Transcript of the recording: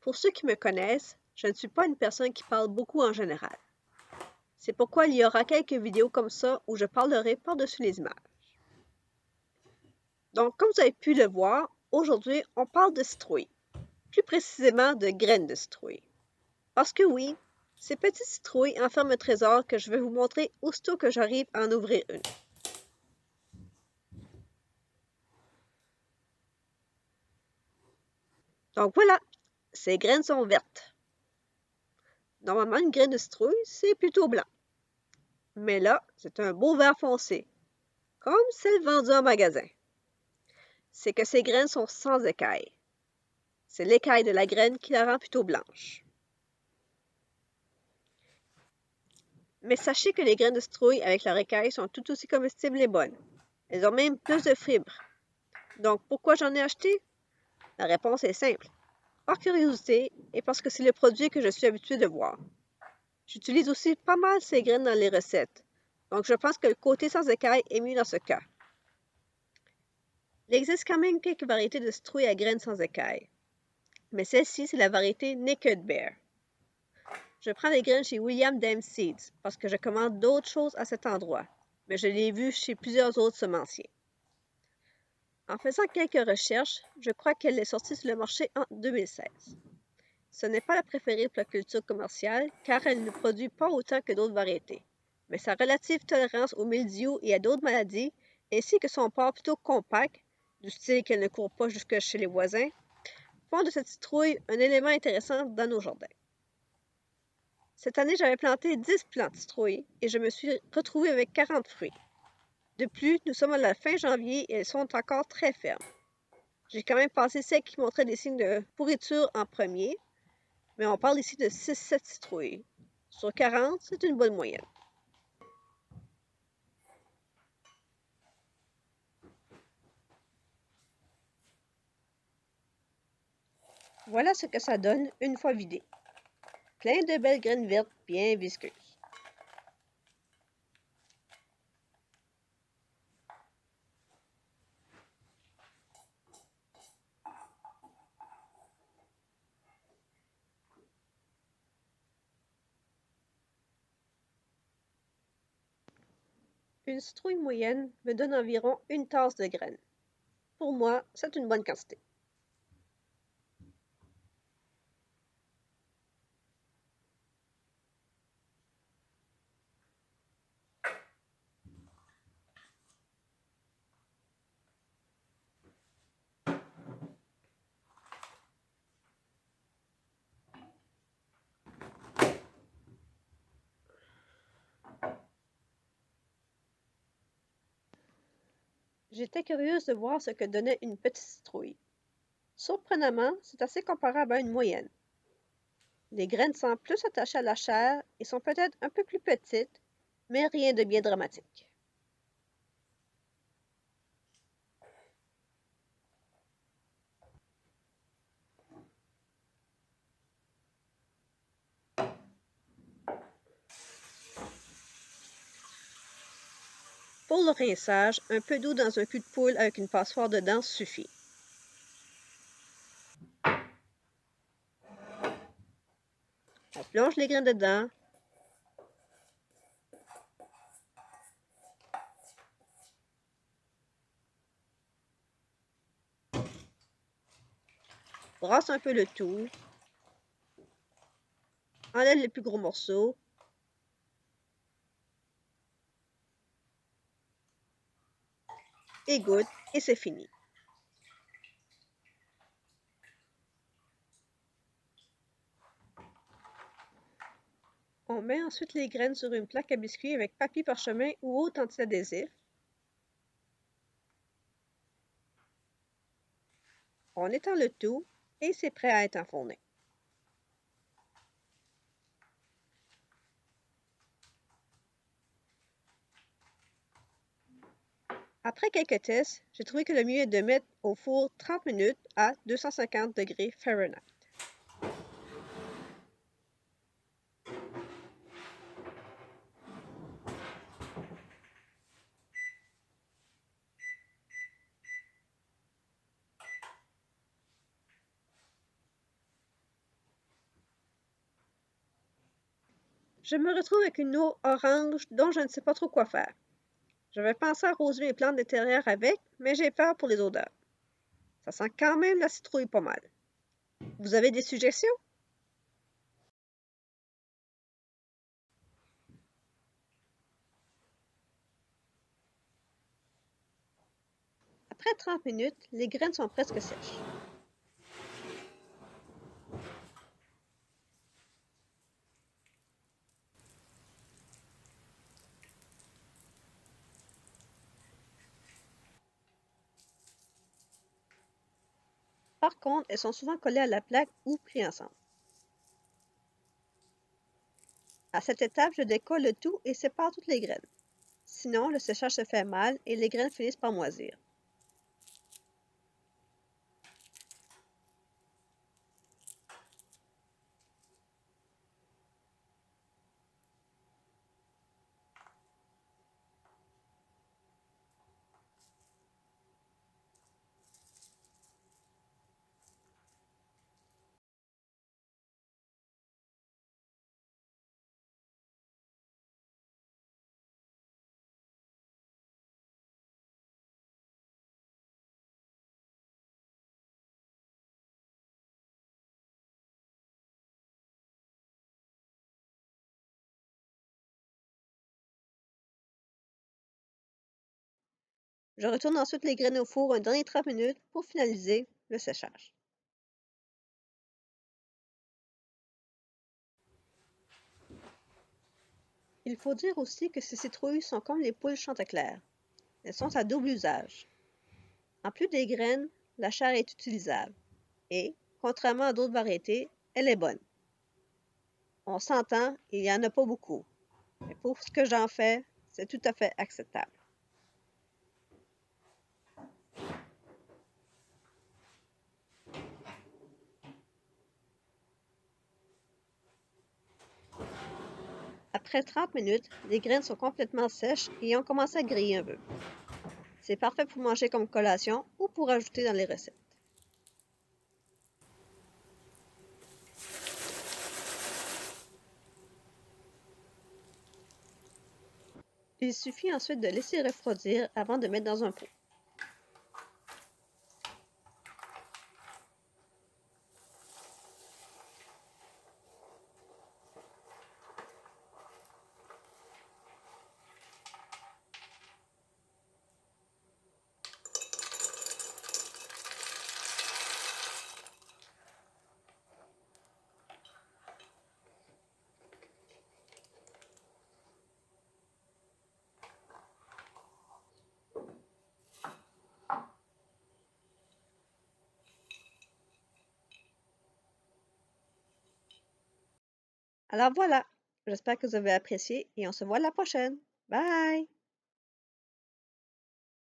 Pour ceux qui me connaissent, je ne suis pas une personne qui parle beaucoup en général. C'est pourquoi il y aura quelques vidéos comme ça où je parlerai par-dessus les images. Donc, comme vous avez pu le voir, aujourd'hui, on parle de citrouilles, plus précisément de graines de citrouille. Parce que oui, ces petites citrouilles enferment un trésor que je vais vous montrer aussitôt que j'arrive à en ouvrir une. Donc voilà, ces graines sont vertes. Normalement, une graine de citrouille, c'est plutôt blanc. Mais là, c'est un beau vert foncé, comme celle vendue en magasin. C'est que ces graines sont sans écailles. C'est l'écaille de la graine qui la rend plutôt blanche. Mais sachez que les graines de citrouille avec leur écaille sont tout aussi comestibles et bonnes. Elles ont même plus de fibres. Donc pourquoi j'en ai acheté? La réponse est simple. Par curiosité et parce que c'est le produit que je suis habituée de voir. J'utilise aussi pas mal ces graines dans les recettes. Donc je pense que le côté sans écaille est mieux dans ce cas. Il existe quand même quelques variétés de citrouilles à graines sans écailles. Mais celle-ci, c'est la variété Naked Bear. Je prends les graines chez William Dam Seeds parce que je commande d'autres choses à cet endroit, mais je l'ai vu chez plusieurs autres semenciers. En faisant quelques recherches, je crois qu'elle est sortie sur le marché en 2016. Ce n'est pas la préférée pour la culture commerciale car elle ne produit pas autant que d'autres variétés, mais sa relative tolérance au mildiou et à d'autres maladies, ainsi que son port plutôt compact, du style qu'elle ne court pas jusque chez les voisins, font de cette citrouille un élément intéressant dans nos jardins. Cette année, j'avais planté 10 plantes de citrouilles et je me suis retrouvée avec 40 fruits. De plus, nous sommes à la fin janvier et elles sont encore très fermes. J'ai quand même passé celles qui montraient des signes de pourriture en premier, mais on parle ici de 6-7 citrouilles. Sur 40, c'est une bonne moyenne. Voilà ce que ça donne une fois vidé. Plein de belles graines vertes bien visqueuses. Une citrouille moyenne me donne environ une tasse de graines. Pour moi, c'est une bonne quantité. J'étais curieuse de voir ce que donnait une petite citrouille. Surprenamment, c'est assez comparable à une moyenne. Les graines semblent plus attachées à la chair et sont peut-être un peu plus petites, mais rien de bien dramatique. Pour le rinçage, un peu d'eau dans un cul de poule avec une passoire dedans suffit. On plonge les graines dedans. Brasse un peu le tout. Enlève les plus gros morceaux. Égoutte et c'est fini. On met ensuite les graines sur une plaque à biscuits avec papier parchemin ou autre anti-adhésif. On étend le tout et c'est prêt à être enfourné. Après quelques tests, j'ai trouvé que le mieux est de mettre au four 30 minutes à 250 degrés Fahrenheit. Je me retrouve avec une eau orange dont je ne sais pas trop quoi faire. Je vais penser à arroser mes plantes d'intérieur avec, mais j'ai peur pour les odeurs. Ça sent quand même la citrouille pas mal. Vous avez des suggestions? Après 30 minutes, les graines sont presque sèches. Par contre, elles sont souvent collées à la plaque ou prises ensemble. À cette étape, je décolle le tout et sépare toutes les graines. Sinon, le séchage se fait mal et les graines finissent par moisir. Je retourne ensuite les graines au four un dernier 30 minutes pour finaliser le séchage. Il faut dire aussi que ces citrouilles sont comme les poules chanticleers. Elles sont à double usage. En plus des graines, la chair est utilisable et, contrairement à d'autres variétés, elle est bonne. On s'entend, il n'y en a pas beaucoup, mais pour ce que j'en fais, c'est tout à fait acceptable. Après 30 minutes, les graines sont complètement sèches et ont commencé à griller un peu. C'est parfait pour manger comme collation ou pour ajouter dans les recettes. Il suffit ensuite de laisser refroidir avant de mettre dans un pot. Alors voilà, j'espère que vous avez apprécié et on se voit la prochaine. Bye!